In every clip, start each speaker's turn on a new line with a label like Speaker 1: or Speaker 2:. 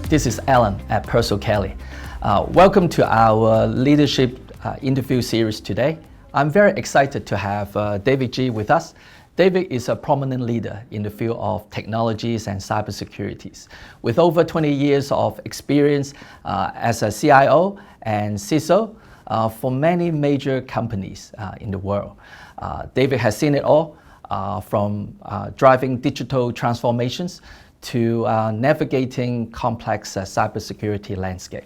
Speaker 1: This is Alan at PERSOLKELLY. Welcome to our leadership interview series today. I'm very excited to have David G with us. David is a prominent leader in the field of technologies and cybersecurity. With over 20 years of experience as a CIO and CISO for many major companies in the world. David has seen it all from driving digital transformations to navigating complex cybersecurity landscape.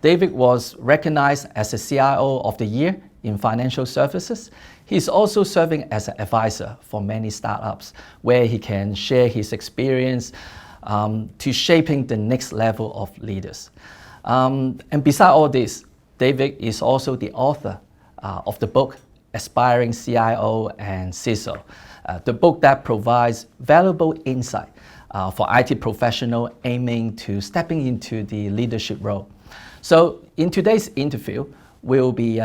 Speaker 1: David was recognized as a CIO of the Year in financial services. He's also serving as an advisor for many startups where he can share his experience to shaping the next level of leaders. And beside all this, David is also the author of the book, Aspiring CIO and CISO, the book that provides valuable insight for IT professionals aiming to stepping into the leadership role. So in today's interview, we'll be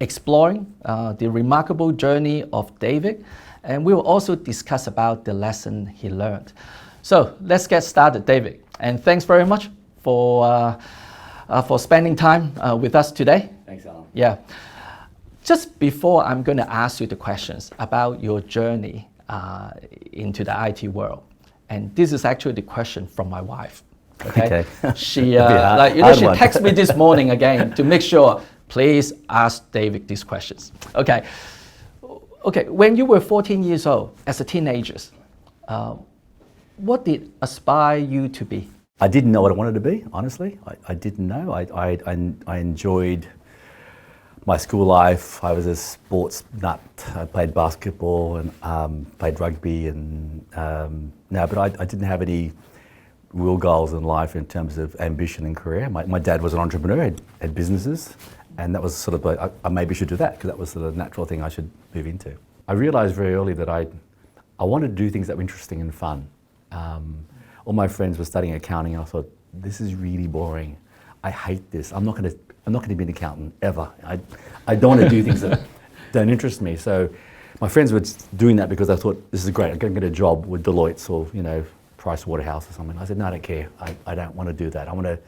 Speaker 1: exploring the remarkable journey of David, and we'll also discuss about the lesson he learned. So let's get started, David. And thanks very much for spending time with us today.
Speaker 2: Thanks, Alan.
Speaker 1: Yeah. Just before I'm going to ask you the questions about your journey into the IT world, and this is actually the question from my wife. Okay. She she texted me this morning again to make sure. Please ask David these questions. Okay. When you were 14 years old as a teenager, what did aspire you to be?
Speaker 2: I didn't know what I wanted to be. Honestly, I didn't know. I enjoyed my school life. I was a sports nut. I played basketball and played rugby, and but I didn't have any real goals in life in terms of ambition and career. My dad was an entrepreneur, had businesses, and that was sort of like, I maybe should do that because that was the natural thing I should move into. I realized very early that I wanted to do things that were interesting and fun. All my friends were studying accounting, and I thought, this is really boring. I hate this. I'm not going to be an accountant ever. I don't want to do things that don't interest me. So my friends were doing that because I thought, this is great. I'm going to get a job with Deloitte or Price Waterhouse or something. I said, no, I don't care. I don't want to do that. I want to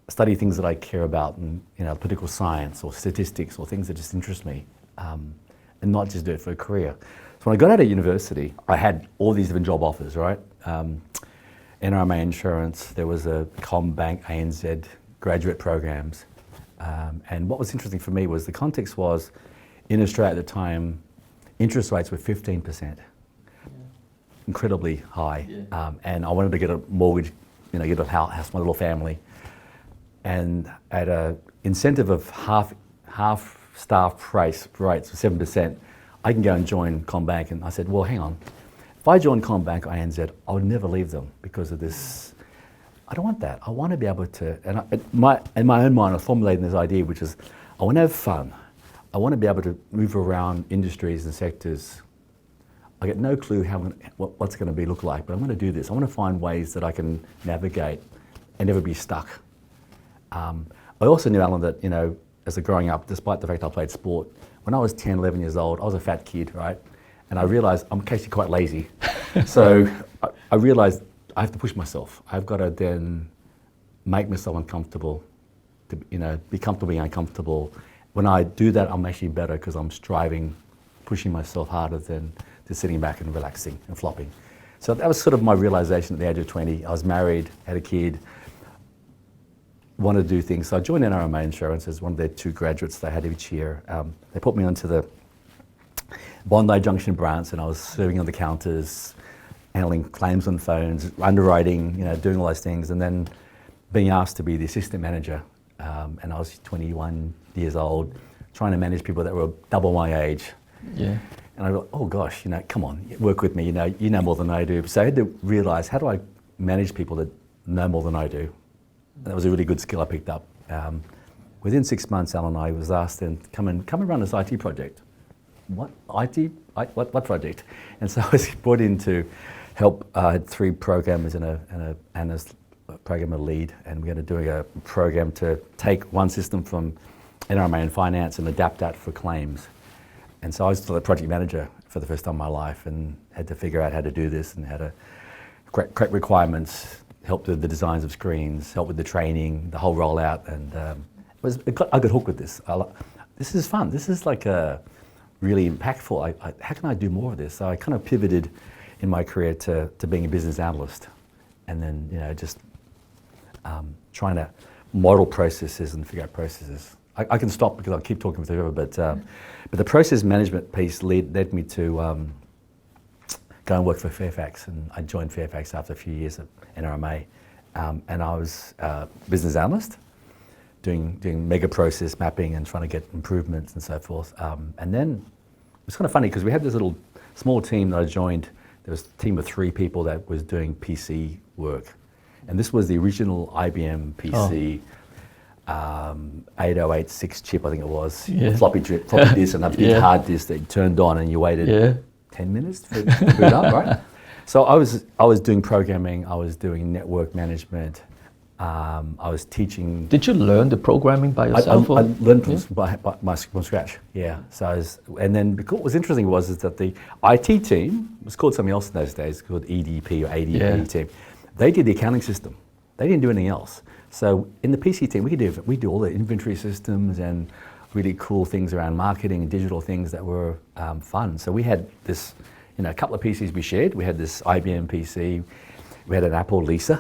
Speaker 2: study things that I care about, and political science or statistics or things that just interest me, and not just do it for a career. So when I got out of university, I had all these different job offers, right? NRMA Insurance, there was a CommBank, ANZ, graduate programs. And what was interesting for me was the context was, in Australia at the time, interest rates were 15%. Incredibly high. Yeah. And I wanted to get a mortgage, get a house, my little family. And at an incentive of half staff rates for 7%, I can go and join CommBank. And I said, well, hang on. If I join CommBank or ANZ, I would never leave them because of this. I don't want that. I want to be able to, in my own mind, I was formulating this idea, which is, I want to have fun. I want to be able to move around industries and sectors. I get no clue what's going to look like, but I'm going to do this. I want to find ways that I can navigate and never be stuck. I also knew, Alan, that as a growing up, despite the fact I played sport, when I was 10, 11 years old, I was a fat kid, right? And I realized I'm actually quite lazy. So I realized I have to push myself. I've got to then make myself uncomfortable, to be comfortable being uncomfortable. When I do that, I'm actually better because I'm striving, pushing myself harder than just sitting back and relaxing and flopping. So that was sort of my realization at the age of 20. I was married, had a kid, wanted to do things. So I joined NRMA Insurance as one of their 2 graduates they had each year. They put me onto the Bondi Junction branch, and I was serving on the counters, handling claims on phones, underwriting, doing all those things, and then being asked to be the assistant manager. And I was 21 years old, trying to manage people that were double my age. Yeah. And I thought, oh gosh, come on, work with me, you know more than I do. So I had to realize, how do I manage people that know more than I do? And that was a really good skill I picked up. Within 6 months, Alan and I was asked to come and run this IT project. What IT? What project? And so I was brought in to help. I had 3 programmers and an analyst programmer lead, and we had to do a program to take one system from NRMA and finance and adapt that for claims. And so I was the project manager for the first time in my life, and had to figure out how to do this and how to correct requirements, helped with the designs of screens, helped with the training, the whole rollout, and I got hooked with this. This is fun. This is like a really impactful. How can I do more of this? So I kind of pivoted in my career to being a business analyst, and then just trying to model processes and figure out processes. I can stop because I'll keep talking with whoever, but the process management piece led me to go and work for Fairfax, and I joined Fairfax after a few years at NRMA, and I was a business analyst, doing mega process mapping and trying to get improvements and so forth. And then it was kind of funny because we had this little small team that I joined. There was a team of 3 people that was doing PC work, and this was the original IBM PC. 8086 chip, I think it was, floppy disk and a big hard disk that you turned on and you waited 10 minutes for it to boot up, right? So I was doing programming, I was doing network management, I was teaching.
Speaker 1: Did you learn the programming by yourself?
Speaker 2: I learned from scratch, yeah. So and then what was interesting is that the IT team was called something else in those days, called EDP or ADP team. They did the accounting system. They didn't do anything else. So in the PC team, we do all the inventory systems and really cool things around marketing and digital things that were fun. So we had this, a couple of PCs we shared. We had this IBM PC. We had an Apple Lisa,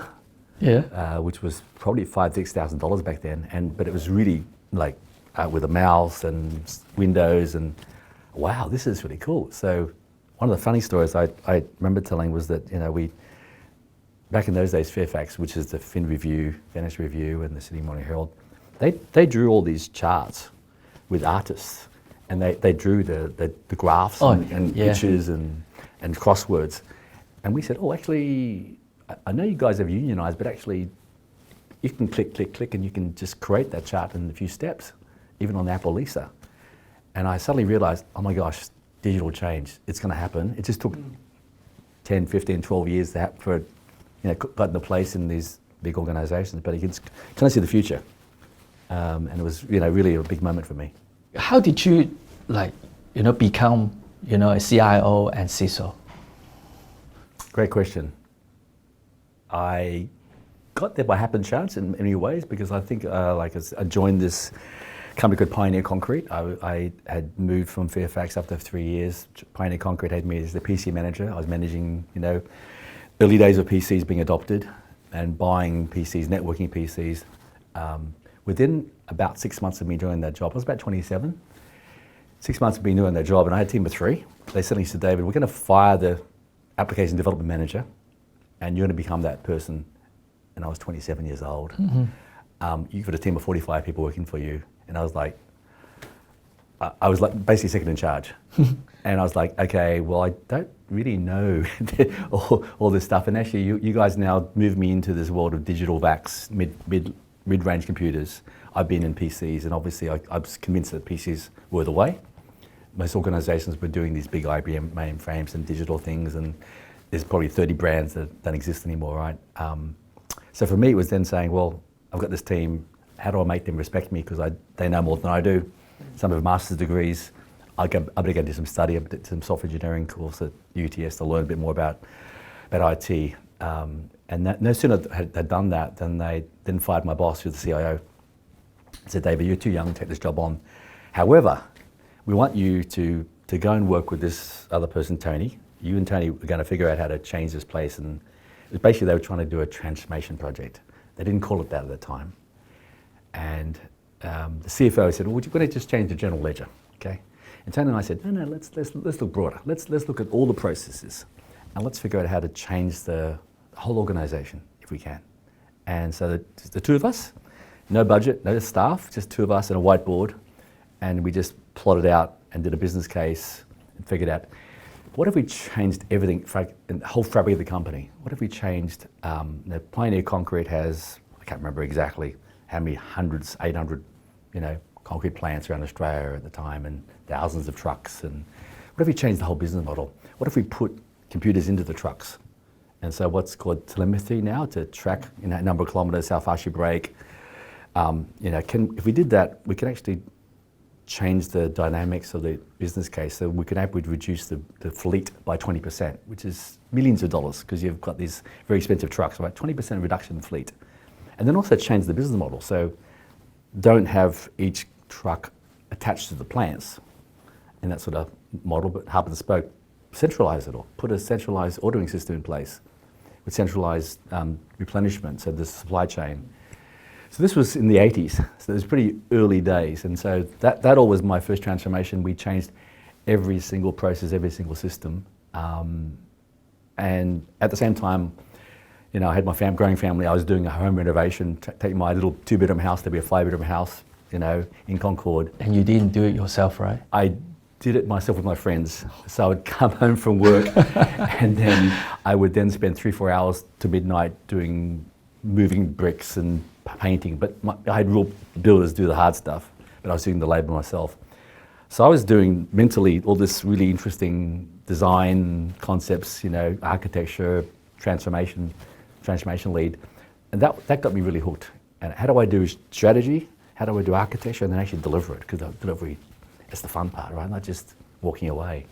Speaker 2: which was probably $5,000-$6,000 back then. But it was really like with a mouse and Windows, and wow, this is really cool. So one of the funny stories I remember telling was that back in those days, Fairfax, which is the Fin Review, Venice Review, and the Sydney Morning Herald, they drew all these charts with artists, and they drew the graphs and pictures and crosswords. And we said, actually, I know you guys have unionized, but actually, you can click, click, click, and you can just create that chart in a few steps, even on the Apple Lisa. And I suddenly realized, oh my gosh, digital change, it's going to happen. It just took 10, 15, 12 years for got into place in these big organizations, but you can kind of see the future. And it was, really a big moment for me.
Speaker 1: How did you, become, a CIO and CISO?
Speaker 2: Great question. I got there by happen chance in many ways, because I think, as I joined this company called Pioneer Concrete. I had moved from Fairfax after 3 years. Pioneer Concrete had me as the PC manager. I was managing, early days of PCs being adopted and buying PCs, networking PCs. Within about 6 months of me doing that job, I was about 27. 6 months of me doing that job, and I had a team of 3. They suddenly said, David, we're going to fire the application development manager, and you're going to become that person. And I was 27 years old. Mm-hmm. You've got a team of 45 people working for you. And I was like basically second in charge. And I was like, okay, well, I don't really know all this stuff. And actually, you guys now moved me into this world of digital VAX, mid-range computers. I've been in PCs, and obviously I was convinced that PCs were the way. Most organizations were doing these big IBM mainframes and digital things, and there's probably 30 brands that don't exist anymore, right? So for me, it was then saying, well, I've got this team. How do I make them respect me? Because they know more than I do. Some have master's degrees. I better go do some study, some software engineering course at UTS to learn a bit more about IT. And no sooner had done that than they then fired my boss, who's the CIO. Said, David, you're too young to take this job on. However, we want you to go and work with this other person, Tony. You and Tony were going to figure out how to change this place. And it was basically they were trying to do a transformation project. They didn't call it that at the time. And the CFO said, well, we're going to just change the general ledger, okay? And Tony and I said, no, let's look broader. Let's look at all the processes, and let's figure out how to change the whole organization if we can. And so the two of us, no budget, no staff, just two of us and a whiteboard, and we just plotted out and did a business case and figured out, what if we changed everything, the whole fabric of the company? What if we changed, Pioneer Concrete has, I can't remember exactly how many hundreds, 800, concrete plants around Australia at the time, and thousands of trucks. And what if we changed the whole business model? What if we put computers into the trucks? And so what's called telemetry now, to track number of kilometres, how fast you brake. If we did that, we can actually changed the dynamics of the business case. So we would reduce the fleet by 20%, which is millions of dollars because you've got these very expensive trucks, right? 20% reduction in fleet. And then also change the business model. So don't have each truck attached to the plants in that sort of model, but hub and spoke, centralize it all. Put a centralized ordering system in place with centralized replenishment, so the supply chain. So this was in the 80s, so it was pretty early days. And so that all was my first transformation. We changed every single process, every single system. And at the same time, you know, I had my growing family. I was doing a home renovation, taking my little 2-bedroom house to be a 5-bedroom house, you know, in Concord.
Speaker 1: And you didn't do it yourself, right?
Speaker 2: I did it myself with my friends. So I would come home from work and then I would then spend 3-4 hours to midnight moving bricks and painting. But I had real builders do the hard stuff, but I was doing the labor myself. So I was doing mentally all this really interesting design concepts, you know, architecture, transformation lead. And that got me really hooked. And how do I do strategy? How do I do architecture? And then actually deliver it, because delivery is the fun part, right? Not just walking away.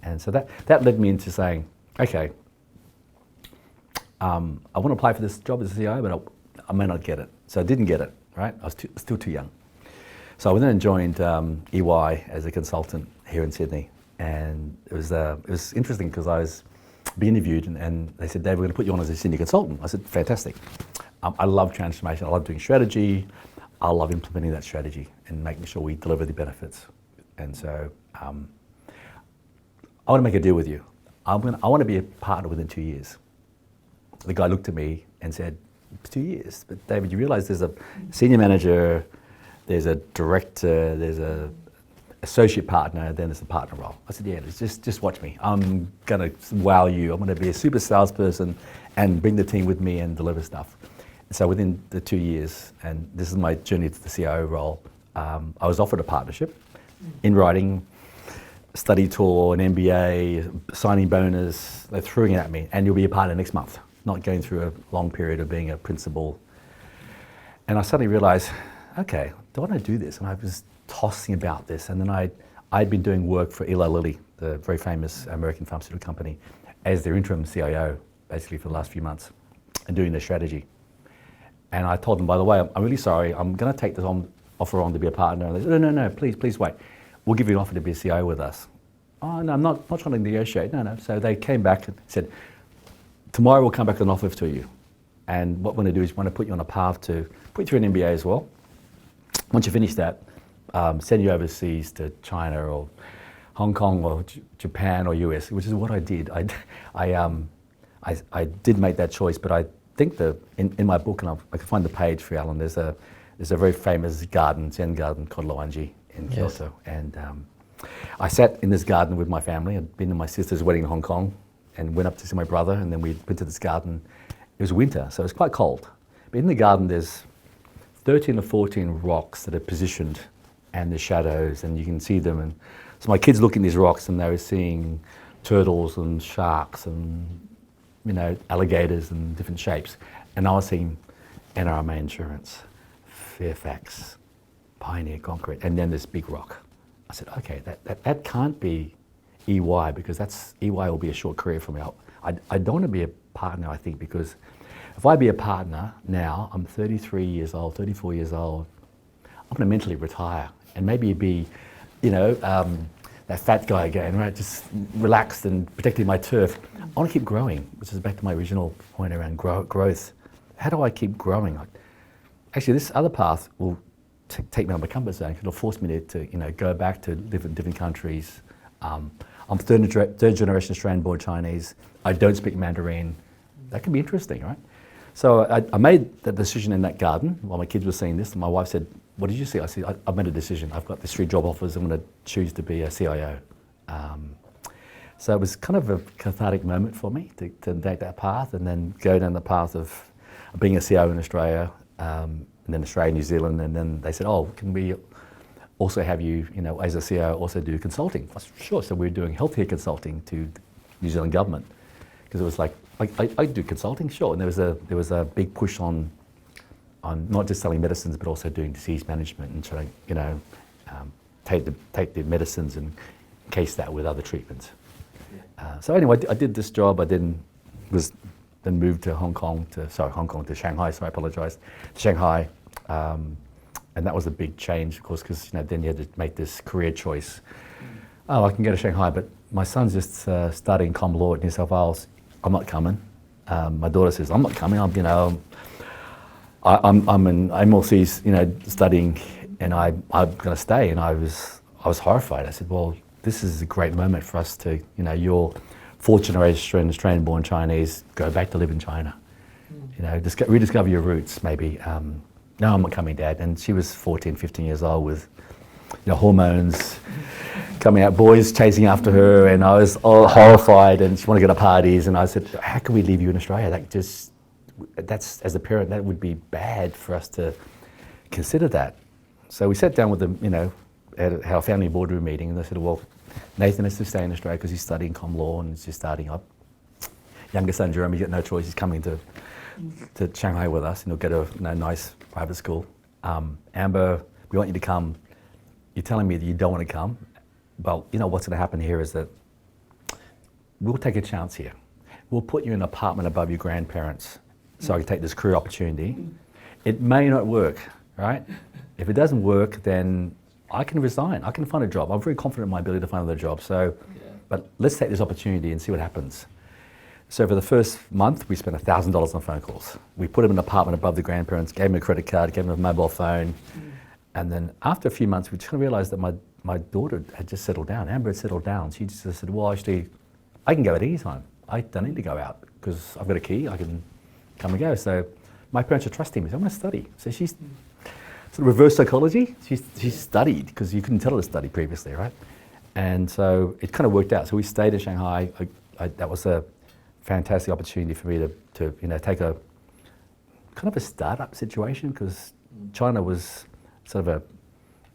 Speaker 2: And so that led me into saying, okay, I want to apply for this job as a CIO, but I may not get it. So I didn't get it, right? I was still too young. So I then joined EY as a consultant here in Sydney. And it was interesting because I was being interviewed and they said, Dave, we're going to put you on as a senior consultant. I said, fantastic. I love transformation. I love doing strategy. I love implementing that strategy and making sure we deliver the benefits. And so I want to make a deal with you. I want to be a partner within 2 years. The guy looked at me and said, 2 years? But David, you realize there's a senior manager, there's a director, there's a associate partner, then there's a partner role. I said, yeah, just watch me. I'm going to wow you. I'm going to be a super salesperson and bring the team with me and deliver stuff. And so within the 2 years, and this is my journey to the CIO role, I was offered a partnership in writing, study tour, an MBA, signing bonus. They're throwing it at me, and you'll be a partner next month, not going through a long period of being a principal. And I suddenly realized, okay, do I want to do this? And I was tossing about this, and then I'd been doing work for Eli Lilly, the very famous American pharmaceutical company, as their interim CIO, basically for the last few months, and doing their strategy. And I told them, by the way, I'm really sorry, I'm going to take this offer on to be a partner. And they said, no, please wait. We'll give you an offer to be a CIO with us. Oh, no, I'm not trying to negotiate, no. So they came back and said, tomorrow we'll come back with an offer to you. And what we're going to do is we want to put you on a path to put you through an MBA as well. Once you finish that, send you overseas to China or Hong Kong or Japan or US, which is what I did. I did make that choice, but I think in my book, and I can find the page for you, Alan, there's a very famous garden, Zen garden called Loanji in Kyoto. Yes. And I sat in this garden with my family. I'd been to my sister's wedding in Hong Kong and went up to see my brother, and then we went to this garden. It was winter, so it was quite cold. But in the garden, there's 13 or 14 rocks that are positioned, and the shadows, and you can see them. And so my kids looked at these rocks, and they were seeing turtles and sharks and, you know, alligators and different shapes. And I was seeing NRMA Insurance, Fairfax, Pioneer Concrete, and then this big rock. I said, okay, that can't be EY, because EY will be a short career for me. I don't want to be a partner, I think, because if I be a partner now, I'm 33 years old, 34 years old, I'm going to mentally retire and maybe be, you know, that fat guy again, right? Just relaxed and protecting my turf. I want to keep growing, which is back to my original point around growth. How do I keep growing? Actually, this other path will take me out of my comfort zone, because it'll force me to you know, go back to different countries. I'm third generation Australian-born Chinese. I don't speak Mandarin. That can be interesting, right? So I made that decision in that garden while my kids were seeing this. And my wife said, what did you see? I said, I've made a decision. I've got these 3 job offers. I'm going to choose to be a CIO. So it was kind of a cathartic moment for me to take that path and then go down the path of being a CIO in Australia, and then Australia, New Zealand. And then they said, oh, can we also have you, you know, as a CIO, also do consulting? I said, sure. So we're doing healthcare consulting to the New Zealand government, because it was like, I do consulting, sure. And there was a big push on not just selling medicines, but also doing disease management and trying, you know, take the medicines and encase that with other treatments. So anyway, I did this job. I then moved to to Shanghai. Sorry, I apologise. Shanghai, and that was a big change, of course, because then you had to make this career choice. Oh, I can go to Shanghai, but my son's just studying comm law at New South Wales. I'm not coming. My daughter says, I'm not coming. I'm in MLC's, studying, and I'm going to stay. And I was horrified. I said, well, this is a great moment for us to, you're fourth generation Australian-born Chinese, go back to live in China. Rediscover your roots, maybe. No, I'm not coming, Dad. And she was 14, 15 years old with, hormones coming out, boys chasing after her, and I was all horrified, and she wanted to go to parties, and I said, how can we leave you in Australia? That's, as a parent, that would be bad for us to consider that. So we sat down with them, at our family boardroom meeting, and they said, well, Nathan has to stay in Australia because he's studying comm law and he's just starting up. Younger son, Jeremy, got no choice, he's coming to Shanghai with us, and he'll go to a nice private school. Amber, we want you to come. You're telling me that you don't want to come. Well, what's going to happen here is that we'll take a chance here. We'll put you in an apartment above your grandparents so I can take this career opportunity. It may not work, right? If it doesn't work, then I can resign. I can find a job. I'm very confident in my ability to find another job. But let's take this opportunity and see what happens. So for the first month, we spent $1,000 on phone calls. We put him in an apartment above the grandparents, gave him a credit card, gave him a mobile phone. And then after a few months, we just realized that my daughter had just settled down. Amber had settled down. She just said, well, actually, I can go out any time. I don't need to go out because I've got a key. I can come and go. So my parents are trusting me. So I'm going to study. So she's sort of reverse psychology. She studied because you couldn't tell her to study previously, right? And so it kind of worked out. So we stayed in Shanghai. That was a fantastic opportunity for me to take a kind of a startup situation, because China was sort of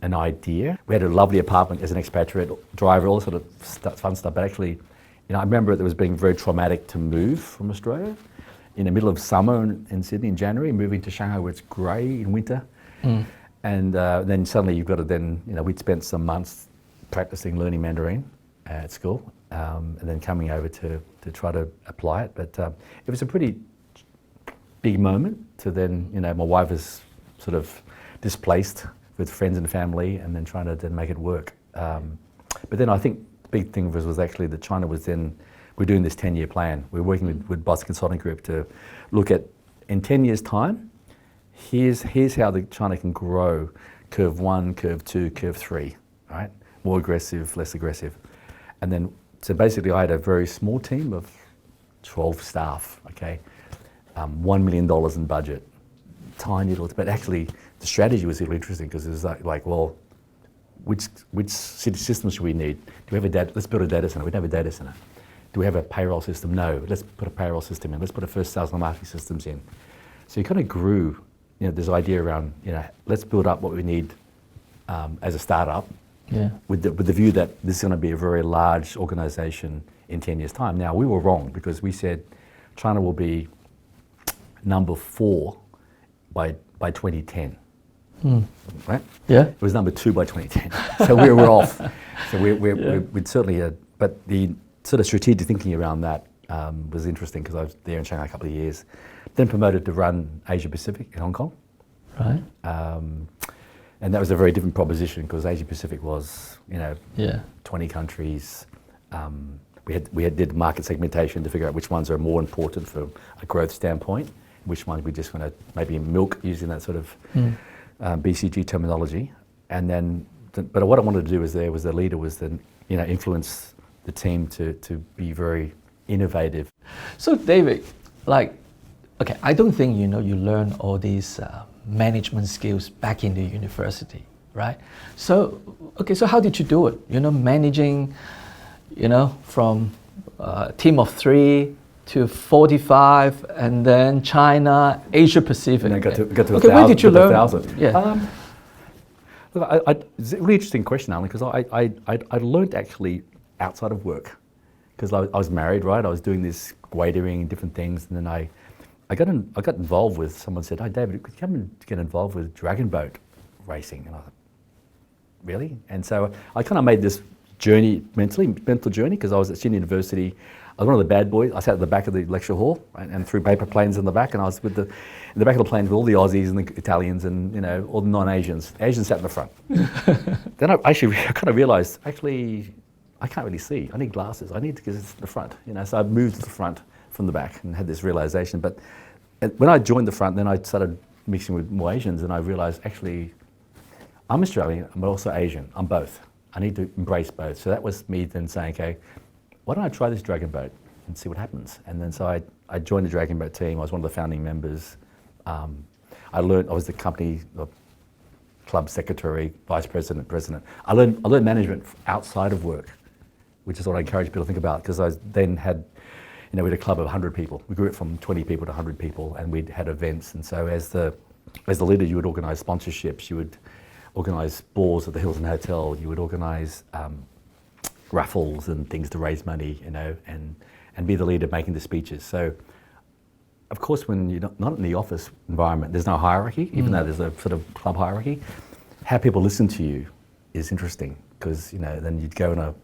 Speaker 2: an idea. We had a lovely apartment as an expatriate, driver, all sort of fun stuff. But actually, I remember it was being very traumatic to move from Australia in the middle of summer in Sydney in January, moving to Shanghai where it's grey in winter. And then suddenly you've got to then, we'd spent some months practicing learning Mandarin at school, and then coming over to try to apply it. But it was a pretty big moment to then, my wife was sort of displaced with friends and family, and then trying to then make it work. But then I think the big thing was actually that China was then, we're doing this 10-year plan. We're working with Boss Consulting Group to look at, in 10 years' time, here's how China can grow, curve 1, curve 2, curve 3, right? More aggressive, less aggressive. And then, so basically I had a very small team of 12 staff, okay? $1 million in budget, tiny little, but actually the strategy was really interesting, because it was like, well, which systems should we need? Do we have let's build a data center. We don't have a data center. Do we have a payroll system? No, let's put a payroll system in. Let's put a first sales and marketing systems in. So you kind of grew, this idea around, let's build up what we need as a startup, with the view that this is going to be a very large organization in 10 years' time. Now, we were wrong, because we said China will be number 4 by 2010. Right? Yeah. It was number 2 by 2010. So we were off. So we'd certainly, but the sort of strategic thinking around that was interesting, because I was there in Shanghai a couple of years. Then promoted to run Asia Pacific in Hong Kong. Right. And that was a very different proposition, because Asia Pacific was, 20 countries. We did market segmentation to figure out which ones are more important for a growth standpoint, which ones we're just going to maybe milk, using that sort of BCG terminology. And then, but what I wanted to do was the leader was then, influence the team to be very innovative.
Speaker 1: So David, okay, I don't think you learn all these management skills back in the university, right? So, okay, so how did you do it? Managing, from a team of 3 to 45, and then China, Asia Pacific.
Speaker 2: And then got to okay, 1,000.
Speaker 1: Where did you learn?
Speaker 2: 1,000. Yeah. Look, it's a really interesting question, Alan, because I learned actually outside of work, because I was married, right? I was doing this waitering, different things, and then I got involved with, someone said, "Hey, David, could you come and get involved with dragon boat racing?" And I thought, really? And so I kind of made this journey, mental journey, because I was at Sydney University. I was one of the bad boys. I sat at the back of the lecture hall and threw paper planes in the back, and I was in the back of the plane with all the Aussies and the Italians and, you know, all the non-Asians. Asians sat in the front. Then I kind of realized, actually, I can't really see. I need glasses. I need to get to the front, you know. So I moved to the front from the back and had this realization. But when I joined the front, then I started mixing with more Asians, and I realized, actually, I'm Australian, but also Asian. I'm both. I need to embrace both. So that was me then saying, okay, why don't I try this Dragon Boat and see what happens? And then so I joined the Dragon Boat team. I was one of the founding members. I was the company club secretary, vice president, president. I learned management outside of work, which is what I encourage people to think about, because I then had, you know, we had a club of 100 people. We grew it from 20 people to 100 people, and we'd had events. And so as the leader, you would organise sponsorships, you would organise balls at the Hilton Hotel, you would organise raffles and things to raise money, you know, and be the leader making the speeches. So, of course, when you're not in the office environment, there's no hierarchy, even though there's a sort of club hierarchy. How people listen to you is interesting, because, you know, then you'd go on a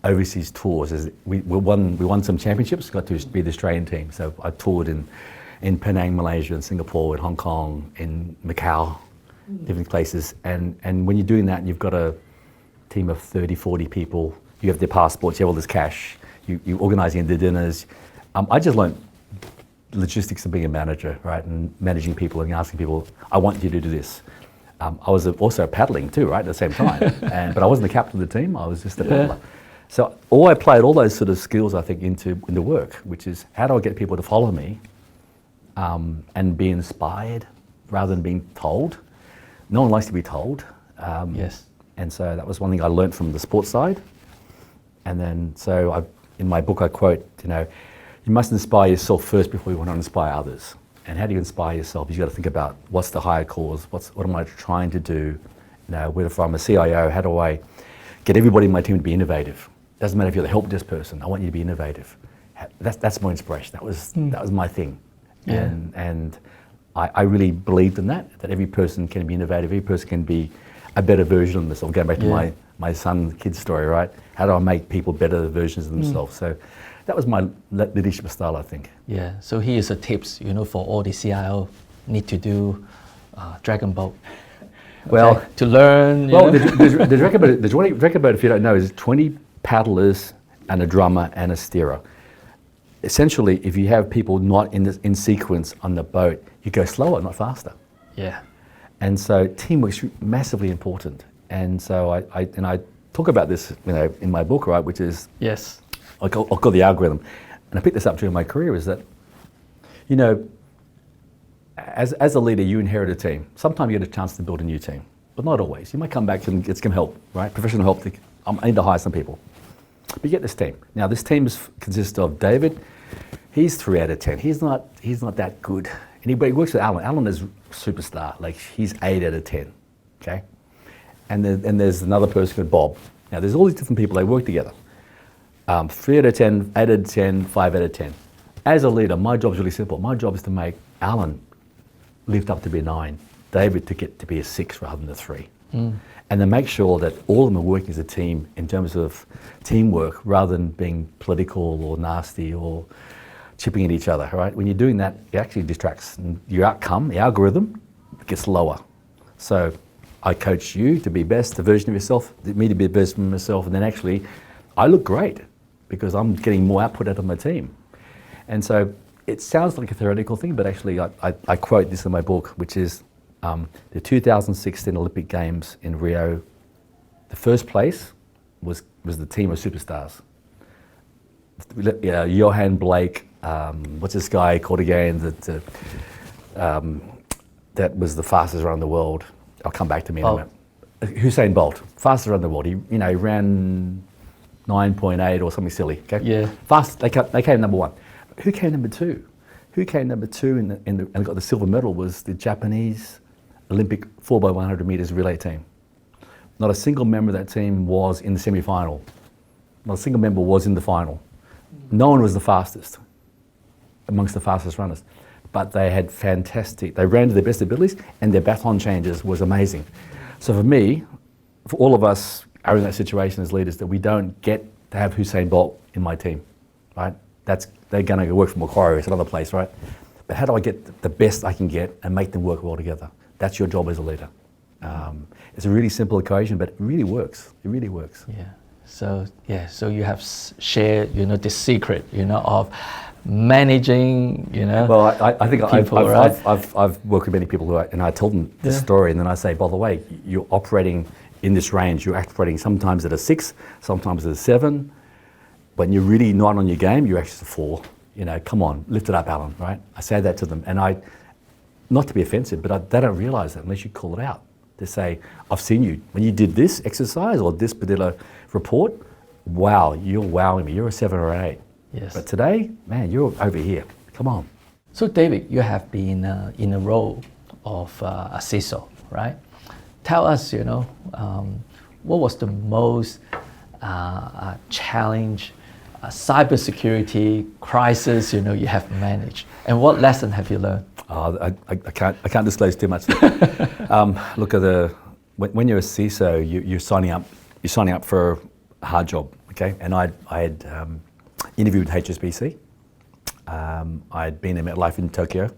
Speaker 2: overseas tours. We won some championships, got to be the Australian team. So I toured in Penang, Malaysia, in Singapore, in Hong Kong, in Macau, different places. And when you're doing that, you've got a team of 30, 40 people. You have their passports, you have all this cash. You're organising the dinners. I just learned logistics of being a manager, right? And managing people and asking people, I want you to do this. I was also paddling too, right, at the same time. But I wasn't the captain of the team, I was just a paddler. So I applied all those sort of skills, I think, into work, which is how do I get people to follow me and be inspired rather than being told. No one likes to be told.
Speaker 1: Yes.
Speaker 2: And so that was one thing I learned from the sports side. And then, in my book, I quote, you know, you must inspire yourself first before you want to inspire others. And how do you inspire yourself? You've got to think about what's the higher cause, what am I trying to do? You know, whether if I'm a CIO, how do I get everybody in my team to be innovative? Doesn't matter if you're the help desk person, I want you to be innovative. That's my inspiration. That was my thing.
Speaker 1: Yeah.
Speaker 2: And I really believed in that every person can be innovative, every person can be a better version of themselves. Going back to my kid's story, right? How do I make people better versions of themselves? So that was my leadership style, I think.
Speaker 1: Yeah, so here's a tips, you know, for all the CIO need to do Dragon Boat.
Speaker 2: Well,
Speaker 1: okay, to learn.
Speaker 2: Well, the Dragon Boat, if you don't know, is 20 paddlers and a drummer and a steerer. Essentially, if you have people not in sequence on the boat, you go slower, not faster.
Speaker 1: Yeah. And
Speaker 2: so teamwork's massively important. And so I talk about this, you know, in my book, right, which is I call the algorithm. And I picked this up during my career, is that, you know, as a leader, you inherit a team. Sometimes you get a chance to build a new team, but not always. You might come back and get some help, right? Professional help. I need to hire some people. But you get this team. Now, this team consists of David. He's 3 out of 10. He's not that good. And he works with Alan. Alan is a superstar. Like, he's 8 out of 10. Okay. And there's another person called Bob. Now, there's all these different people. They work together. 3 out of 10, 8 out of 10, 5 out of 10. As a leader, my job is really simple. My job is to make Alan lift up to be a 9, David to get to be a 6 rather than a 3. And then make sure that all of them are working as a team in terms of teamwork rather than being political or nasty or chipping at each other, right? When you're doing that, it actually distracts. And your outcome, the algorithm, gets lower. So I coach you to be best, the version of yourself, me to be the best of myself, and then actually I look great because I'm getting more output out of my team. And so it sounds like a theoretical thing, but actually I quote this in my book, which is the 2016 Olympic Games in Rio. The first place was the team of superstars. Johan Blake, what's this guy called again that was the fastest around the world? I'll come back to me in a minute. Usain Bolt, fastest around the world. He ran 9.8 or something silly. Okay.
Speaker 1: Yeah.
Speaker 2: Fast. They came number 1. Who came number 2? Who came number 2 and got the silver medal was the Japanese Olympic 4x100 meters relay team. Not a single member of that team was in the semi-final. Not a single member was in the final. No one was the fastest amongst the fastest runners, but they had fantastic. They ran to their best abilities, and their baton changes was amazing. So for me, for all of us are in that situation as leaders, that we don't get to have Hussein Bolt in my team, right? They're going to go work for Macquarie, it's another place, right? But how do I get the best I can get and make them work well together? That's your job as a leader. It's a really simple equation, but it really works. It really works.
Speaker 1: Yeah. So you have shared, this secret, of managing,
Speaker 2: Well, I think
Speaker 1: people, right?
Speaker 2: I've worked with many people and I tell them this story, and then I say, by the way, you're operating in this range. You're operating sometimes at a 6, sometimes at a 7. When you're really not on your game, you're actually a 4. Come on, lift it up, Alan, right? I say that to them, and not to be offensive, but they don't realise that unless you call it out. To say, I've seen you, when you did this exercise or this particular report, wow, you're wowing me, you're a 7 or an 8.
Speaker 1: Yes.
Speaker 2: But today, man, you're over here, come on.
Speaker 1: So David, you have been in a role of a CISO, right? Tell us, what was the most challenge, cybersecurity crisis, you have managed, and what lesson have you learned?
Speaker 2: I can't disclose too much. Look, when you're a CISO, you're signing up for a hard job, okay? And I had interviewed with HSBC. I'd been in MetLife in Tokyo.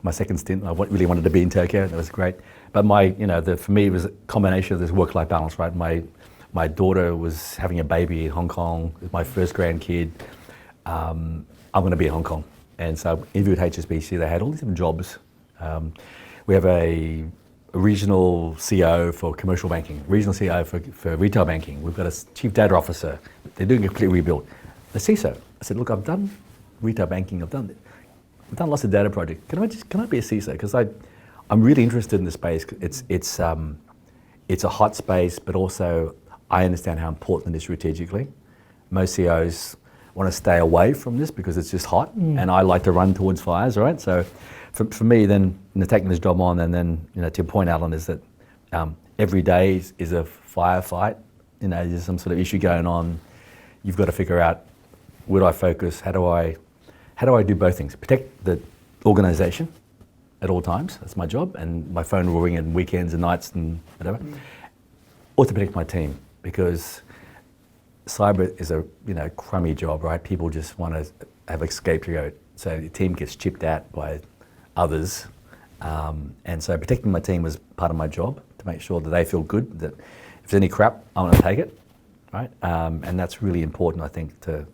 Speaker 2: My second stint, I really wanted to be in Tokyo. That was great. But for me, it was a combination of this work-life balance, right? My daughter was having a baby in Hong Kong. It was my first grandkid. I'm going to be in Hong Kong. And so I interviewed HSBC. They had all these different jobs. We have a regional CEO for commercial banking, regional CEO for retail banking. We've got a chief data officer. They're doing a complete rebuild. The CISO. I said, look, I've done retail banking. I've done lots of data projects. Can I be a CISO? Because I'm really interested in this space. It's a hot space, but also I understand how important it is strategically. Most CEOs want to stay away from this because it's just hot, and I like to run towards fires, right? So for me, then taking this job on, and then to point out on is that every day is a firefight. There's some sort of issue going on. You've got to figure out, where do I focus? How do I do both things? Protect the organisation at all times. That's my job, and my phone will ring on weekends and nights and whatever. Or to protect my team, because cyber is a crummy job, right? People just want to have a scapegoat, so the team gets chipped at by others, and so protecting my team was part of my job, to make sure that they feel good, that if there's any crap, I want to take it, right? And that's really important, I think, to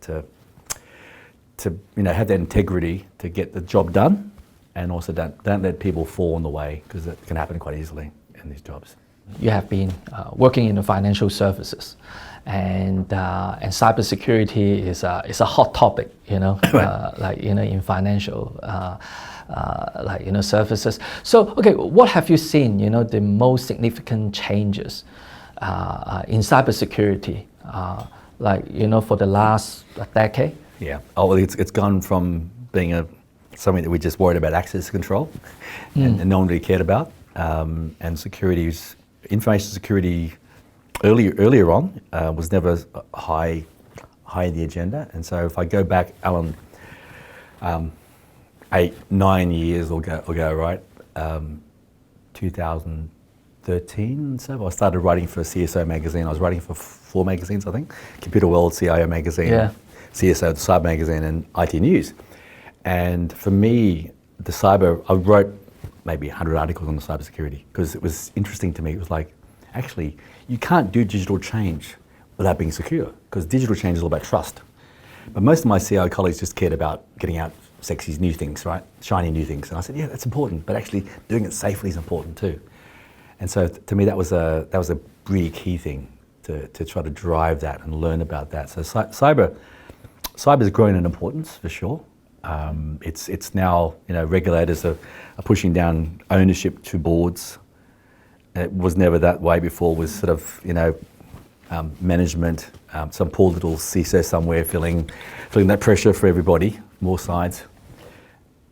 Speaker 2: have that integrity to get the job done, and also don't let people fall on the way, because it can happen quite easily in these jobs.
Speaker 1: You have been working in the financial services, and cybersecurity is a hot topic, in financial services. So, okay, what have you seen, the most significant changes in cybersecurity, for the last decade?
Speaker 2: Yeah. Oh, well, it's gone from being something that we just worried about access control and no one really cared about, and information security earlier on was never high in the agenda. And so if I go back, Alan, 8-9 years ago, right, 2013, so I started writing for CSO magazine. I was writing for 4 magazines, I think: Computer World, CIO magazine, CSO, the Cyber magazine, and IT News. And for me, I wrote maybe 100 articles on the cybersecurity, because it was interesting to me. It was like, actually, you can't do digital change without being secure, because digital change is all about trust. But most of my CIO colleagues just cared about getting out sexy new things, right? Shiny new things. And I said, yeah, that's important, but actually doing it safely is important too. And so to me, that was a really key thing to try to drive that and learn about that. So cyber's grown in importance for sure. It's now, regulators are pushing down ownership to boards. It was never that way before. It was sort of, management, some poor little CISO somewhere feeling that pressure for everybody, more sides.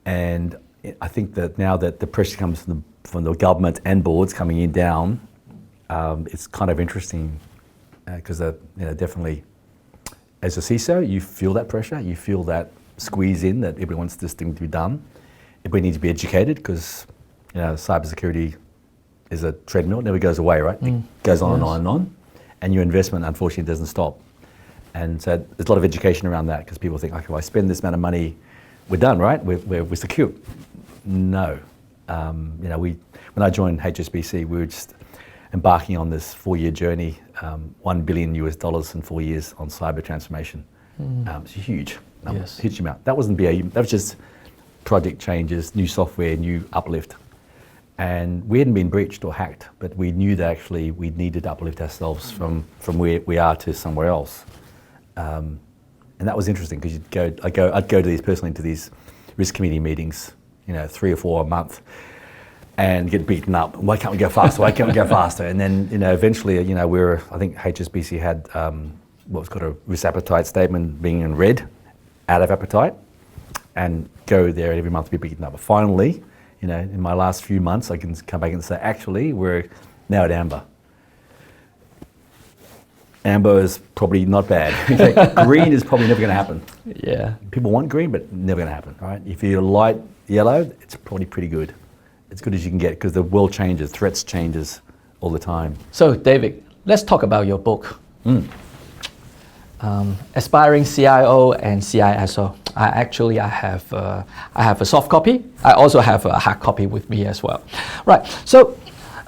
Speaker 2: And I think that now that the pressure comes from the government and boards coming in down, it's kind of interesting, because definitely as a CISO, you feel that pressure, you feel that squeeze in, that everybody wants this thing to be done. Everybody needs to be educated, because cybersecurity is a treadmill, it never goes away, right? It goes on and on and on, and your investment, unfortunately, doesn't stop. And so there's a lot of education around that, because people think, okay, if I spend this amount of money, we're done, right? We're secure. No. When I joined HSBC, we were just embarking on this 4-year journey, $1 billion in 4 years on cyber transformation. It's a huge number, huge amount. That wasn't BAU, that was just project changes, new software, new uplift. And we hadn't been breached or hacked, but we knew that actually we needed to uplift ourselves from where we are to somewhere else. And that was interesting, because I'd go to these risk committee meetings, 3 or 4 a month, and get beaten up. Why can't we go faster? Why can't we go faster? And then, eventually, I think HSBC had what was called a risk appetite statement, being in red, out of appetite, and go there every month to be beaten up. But finally, in my last few months, I can come back and say, actually, we're now at amber. Amber is probably not bad. Green is probably never going to happen.
Speaker 1: Yeah.
Speaker 2: People want green, but never going to happen, right? If you're light yellow, it's probably pretty good. As good as you can get, because the world changes, threats changes all the time.
Speaker 1: So, David, let's talk about your book. Aspiring CIO and CISO. I have a soft copy. I also have a hard copy with me as well. Right. So,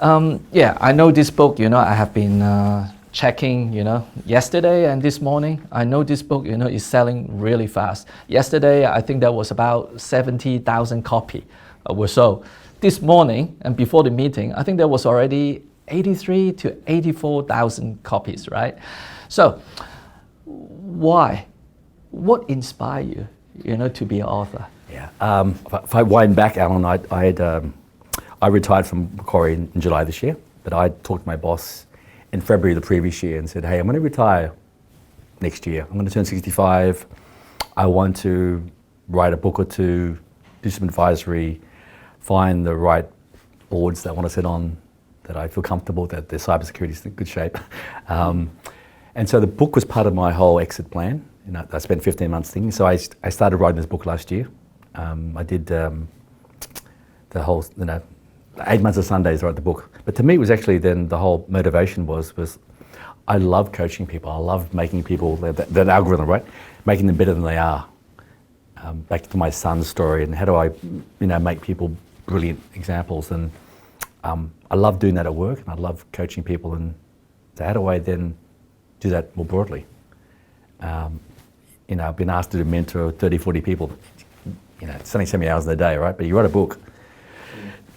Speaker 1: I know this book. I have been checking. Yesterday and this morning. I know this book. Is selling really fast. Yesterday, I think there was about 70,000 copies were sold. This morning and before the meeting, I think there was already 83 to 84,000 copies. Right. So, why? What inspired you, to be an author?
Speaker 2: Yeah. If I wind back, Alan, I retired from Macquarie in July this year, but I talked to my boss in February the previous year and said, hey, I'm going to retire next year. I'm going to turn 65. I want to write a book or two, do some advisory, find the right boards that I want to sit on, that I feel comfortable that their cybersecurity is in good shape. And so the book was part of my whole exit plan. I spent 15 months thinking. So I started writing this book last year. I did the whole, 8 months of Sundays to write the book. But to me, it was actually then the whole motivation was I love coaching people. I love making people, that algorithm, right? Making them better than they are. Back to my son's story, and how do I, make people brilliant examples. And I love doing that at work, and I love coaching people. And so how do I then do that more broadly? I've been asked to mentor 30, 40 people. It's only so many hours in a day, right? But you write a book.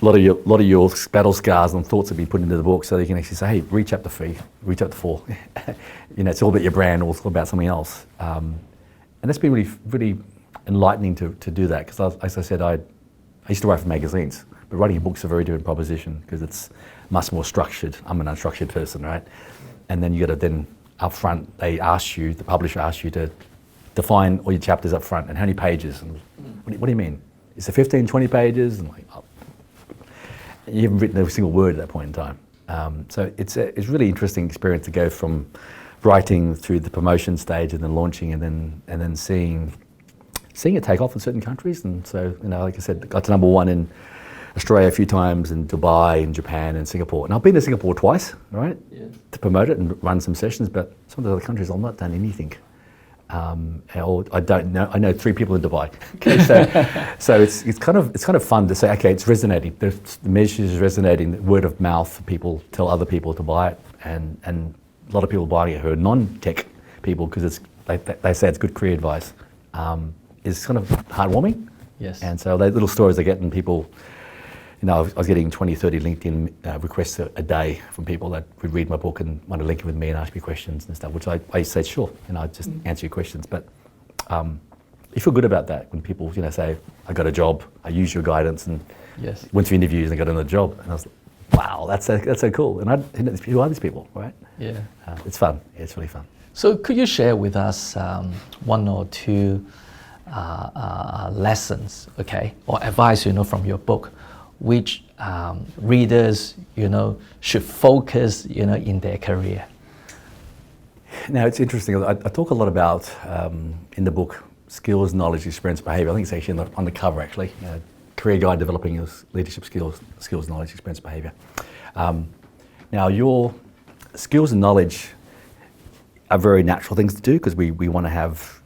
Speaker 2: A lot of your battle scars and thoughts have been put into the book, so you can actually say, hey, read chapter 3, read chapter 4. It's all about your brand, or it's all about something else. And that's been really, really enlightening to do that, because as I said, I used to write for magazines, but writing a book's a very different proposition, because it's much more structured. I'm an unstructured person, right? And then you got to then up front, the publisher asks you to define all your chapters up front, and how many pages, and what do you mean? Is it 15, 20 pages? And you haven't written a single word at that point in time. So it's a really interesting experience to go from writing through the promotion stage, and then launching, and then seeing it take off in certain countries. And so, like I said, got to #1 in Australia a few times, in Dubai, in Japan, and Singapore. And I've been to Singapore twice, right, to promote it and run some sessions, but some of the other countries I've not done anything. I don't know. I know 3 people in Dubai. Okay, so it's kind of fun to say, okay, it's resonating. The message is resonating. The word of mouth, people tell other people to buy it, and a lot of people buying it who are non-tech people, because they say it's good career advice. It's kind of heartwarming.
Speaker 1: Yes.
Speaker 2: And so those little stories I get, and people, I was getting 20, 30 LinkedIn requests a day from people that would read my book and want to link it with me and ask me questions and stuff, which I said, sure, I just answer your questions. But you feel good about that when people, say, I got a job, I use your guidance, and went through interviews and got another job. And I was like, wow, that's so cool. And who are these people, right?
Speaker 1: Yeah.
Speaker 2: It's fun. It's really fun.
Speaker 1: So could you share with us 1 or 2 lessons, okay, or advice, from your book, which readers, should focus, in their career?
Speaker 2: Now, it's interesting. I talk a lot about, in the book, skills, knowledge, experience, behavior. I think it's actually on the cover, actually. Career guide, developing your leadership skills, knowledge, experience, behavior. Now, your skills and knowledge are very natural things to do because we want to have,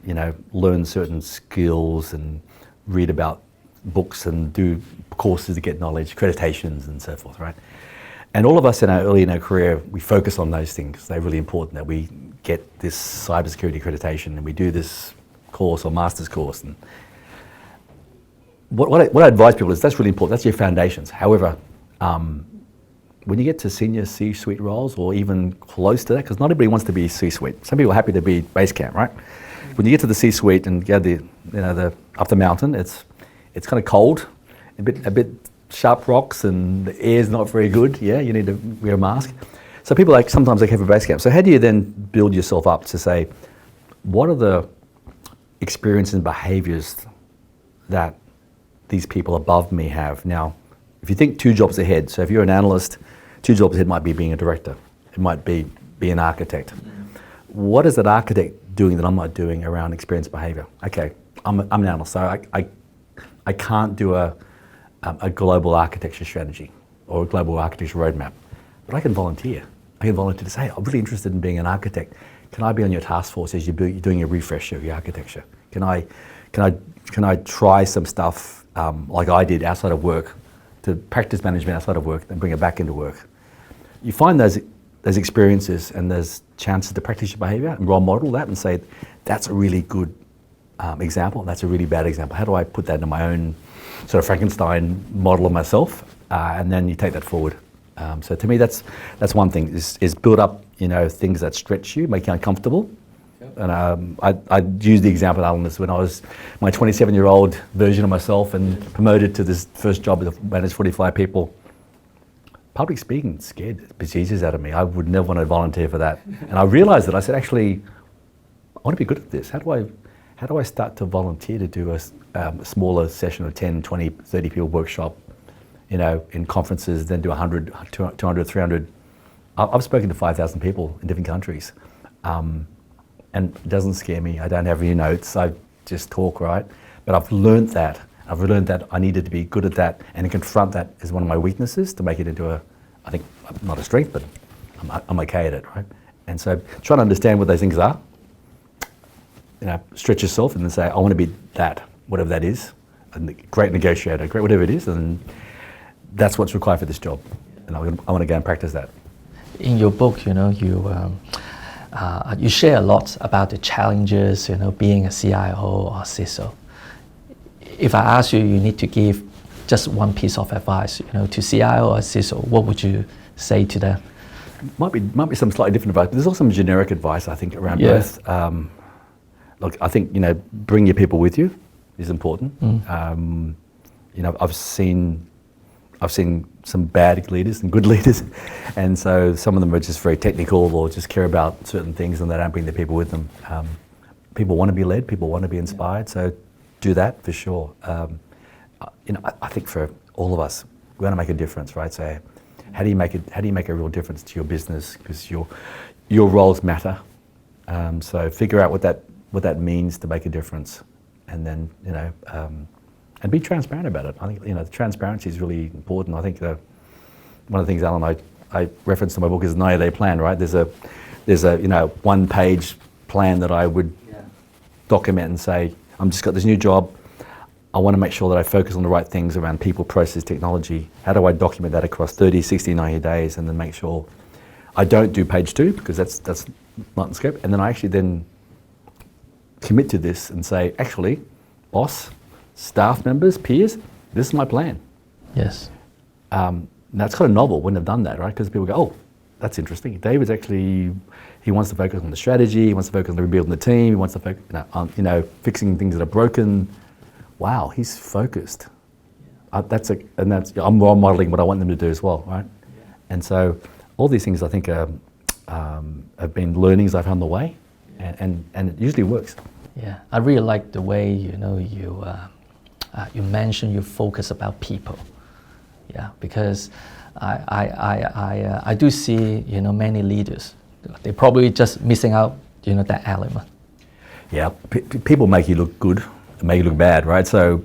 Speaker 2: learn certain skills and read about books and do courses to get knowledge, accreditations and so forth, right? And all of us early in our career, we focus on those things. They're really important that we get this cybersecurity accreditation and we do this course or master's course. And what I advise people is that's really important. That's your foundations. However, when you get to senior C-suite roles or even close to that, because not everybody wants to be C-suite. Some people are happy to be base camp, right? When you get to the C-suite and get the up the mountain, it's kind of cold, a bit sharp rocks, and the air's not very good. Yeah, you need to wear a mask. So people sometimes have a base camp. So how do you then build yourself up to say, what are the experiences and behaviours that these people above me have? Now, if you think 2 jobs ahead, so if you're an analyst, 2 jobs ahead might be being a director. It might be an architect. What is that architect doing that I'm not doing around experience behaviour? Okay, I'm an analyst, so I can't do a global architecture strategy or a global architecture roadmap, but I can volunteer. I can volunteer to say, I'm really interested in being an architect. Can I be on your task force as you're doing a refresh of your architecture? Can I try some stuff like I did outside of work, to practice management outside of work and bring it back into work? You find those experiences and there's chances to practice your behaviour and role model that and say, that's a really good example, that's a really bad example. How do I put that into my own sort of Frankenstein model of myself? And then you take that forward. So to me, that's one thing, is build up things that stretch you, make you uncomfortable. And I used the example, Alan, when I was my 27-year-old version of myself and promoted to this first job to manage 45 people. Public speaking scared the bejesus out of me. I would never want to volunteer for that. And I realised that I said, actually, I want to be good at this. How do I start to volunteer to do a smaller session of 10, 20, 30 people workshop, in conferences, then do 100, 200, 300. I've spoken to 5,000 people in different countries. And it doesn't scare me. I don't have any notes. I just talk, right? But I've learned that. I needed to be good at that and to confront that as one of my weaknesses to make it into I think, not a strength, but I'm okay at it, right? And so trying to understand what those things are, stretch yourself and then say, I want to be that, whatever that is, a great negotiator, great whatever it is, and that's what's required for this job. And I want to go and practice that.
Speaker 1: In your book, you share a lot about the challenges, being a CIO or CISO. If I ask you, you need to give just one piece of advice, to CIO or CISO, what would you say to them?
Speaker 2: Might be some slightly different advice, but there's also some generic advice, I think, around both. Look, I think, bring your people with you is important. I've seen some bad leaders and good leaders, and so some of them are just very technical or just care about certain things and they don't bring their people with them. People want to be led, people want to be inspired, so do that for sure. I think for all of us, we want to make a difference, right? So how do you make a real difference to your business? Because your roles matter. So figure out what that means to make a difference, and then and be transparent about it. I think the transparency is really important. I think one of the things, Alan, I referenced in my book is the 90-day plan, right? There's a 1-page plan that I would document and say, I've just got this new job. I want to make sure that I focus on the right things around people, process, technology. How do I document that across 30, 60, 90 days, and then make sure I don't do page 2 because that's not in scope. And then I actually then commit to this and say, actually, boss, staff members, peers, this is my plan.
Speaker 1: Yes.
Speaker 2: Now it's kind of novel. Wouldn't have done that, right? Because people go, oh, that's interesting. David's actually, he wants to focus on the strategy. He wants to focus on rebuilding the team. He wants to focus on, fixing things that are broken. Wow, he's focused. I'm role modeling what I want them to do as well, right? Yeah. And so all these things I think have been learnings I've found the way, and it usually works.
Speaker 1: Yeah, I really like the way you mentioned you focus about people. Yeah, because I do see many leaders, they're probably just missing out that element. Yeah,
Speaker 2: people make you look good, make you look bad, right? So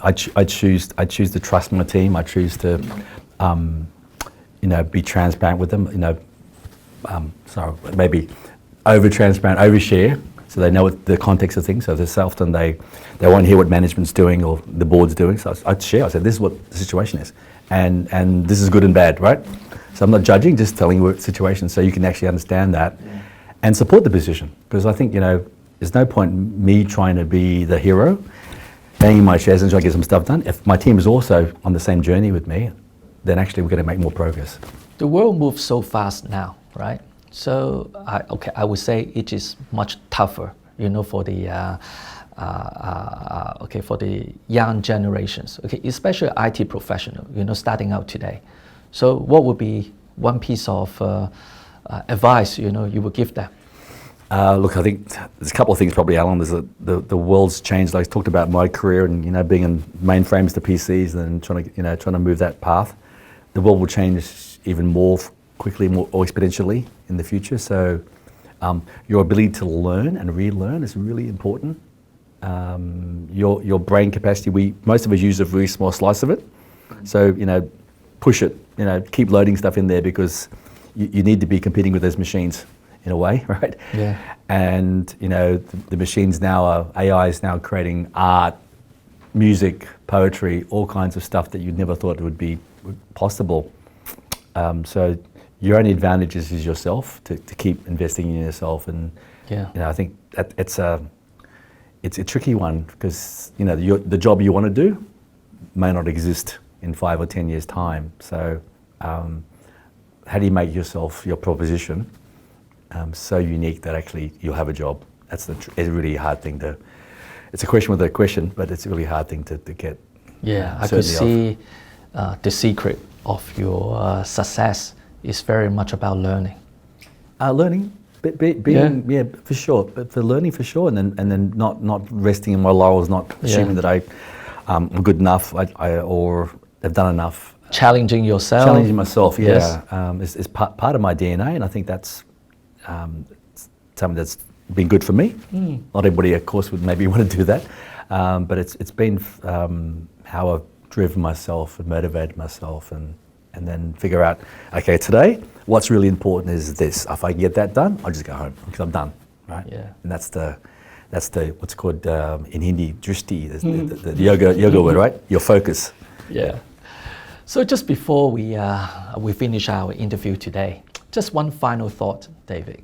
Speaker 2: I choose to trust my team. I choose to be transparent with them, maybe over-transparent, overshare, so they know what the context of things. So this often they won't hear what management's doing or the board's doing. So I'd share. I said, this is what the situation is, and this is good and bad, right? So I'm not judging, just telling you what the situation is, so you can actually understand that and support the position. Because I think there's no point in me trying to be the hero, banging my chest and trying to get some stuff done. If my team is also on the same journey with me, then actually we're going to make more progress.
Speaker 1: The world moves so fast now, right? So I would say it is much tougher, for the for the young generations, especially IT professional, starting out today. So what would be one piece of advice, you would give them?
Speaker 2: Look, I think there's a couple of things probably, Alan. There's the world's changed. I talked about my career and being in mainframes to PCs and trying to move that path. The world will change even more quickly, more or exponentially in the future. So your ability to learn and relearn is really important. Your brain capacity. Most of us use a very small slice of it. So push it. Keep loading stuff in there because you need to be competing with those machines. In a way, right?
Speaker 1: Yeah.
Speaker 2: And the machines now AI is now creating art, music, poetry, all kinds of stuff that you never thought would be possible. So your only advantage is yourself to keep investing in yourself, and I think that it's a tricky one because the job you want to do may not exist in 5 or 10 years' time. So how do you make yourself your proposition so unique that actually you'll have a job? It's a really hard thing to. It's a question with a question, but it's a really hard thing to get.
Speaker 1: Yeah, I could see the secret of your success is very much about learning.
Speaker 2: Learning, being for sure, but for learning for sure, and then not resting in my laurels, not assuming that I'm good enough, or have done enough.
Speaker 1: Challenging yourself.
Speaker 2: Challenging myself, is part of my DNA, and I think that's something that's been good for me. Not everybody, of course, would maybe want to do that, but it's been how I've driven myself and motivated myself, and then figure out, okay, today what's really important is this. If I can get that done, I'll just go home because I'm done, right?
Speaker 1: Yeah.
Speaker 2: And that's the what's called in Hindi drishti, the yoga word, right? Your focus.
Speaker 1: Yeah. So just before we finish our interview today, just one final thought, David.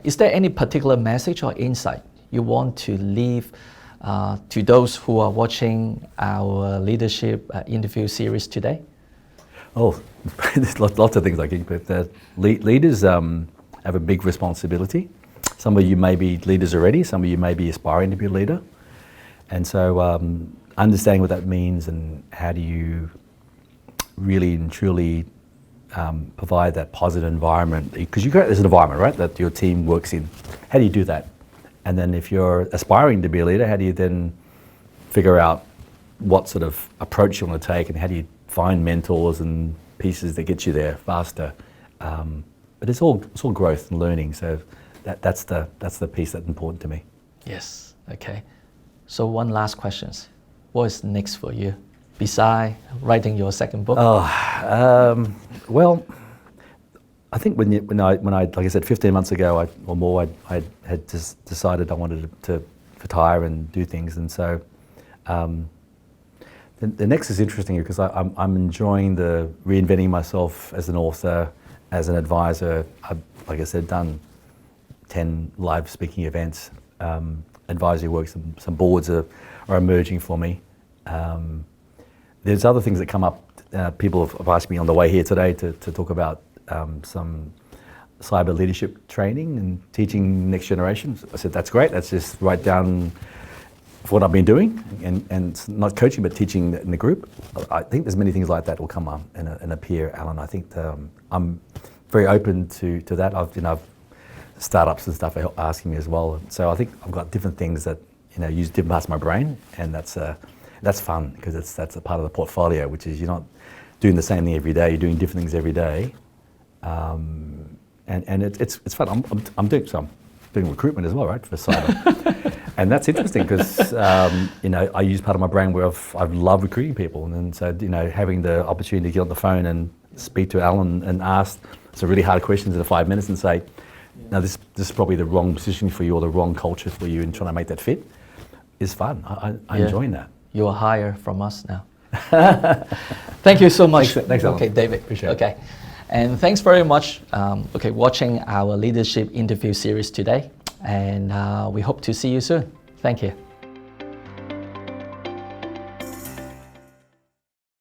Speaker 1: Is there any particular message or insight you want to leave to those who are watching our leadership interview series today?
Speaker 2: Oh, there's lots of things I think, but leaders have a big responsibility. Some of you may be leaders already, some of you may be aspiring to be a leader. And so understanding what that means and how do you really and truly provide that positive environment, because you create this environment, right, that your team works in. How do you do that? And then if you're aspiring to be a leader, how do you then figure out what sort of approach you want to take, and how do you find mentors and pieces that get you there faster? But it's all growth and learning. So that's the piece that's important to me.
Speaker 1: Yes. Okay. So one last question: what is next for you, besides writing your second book?
Speaker 2: Well, I think when I like I said 15 months ago or more, I had just decided I wanted to retire and do things, and so the next is interesting because I'm enjoying the reinventing myself as an author, as an advisor. I've, like I said, done 10 live speaking events, advisory work. Some boards are emerging for me. There's other things that come up. People have asked me on the way here today to talk about some cyber leadership training and teaching next generation. I said, that's great. That's just write down what I've been doing, and not coaching, but teaching in the group. I think there's many things like that will come up and appear, Alan. I think I'm very open to that. I've startups and stuff are asking me as well. So I think I've got different things that use different parts of my brain, and that's fun because that's a part of the portfolio, which is you're not doing the same thing every day. You're doing different things every day, and it's fun. I'm doing some. doing recruitment as well, right, for cyber. And that's interesting because, you know, I use part of my brain where I've loved recruiting people. And then so, you know, having the opportunity to get on the phone and speak to Alan and ask some really hard questions in 5 minutes and say, no, this is probably the wrong position for you or the wrong culture for you and trying to make that fit is fun. I'm enjoying that.
Speaker 1: You're hired from us now. Thank you so much.
Speaker 2: Thanks, Alan.
Speaker 1: Okay, David.
Speaker 2: Appreciate it.
Speaker 1: Okay. And thanks very much watching our leadership interview series today. And we hope to see you soon. Thank you.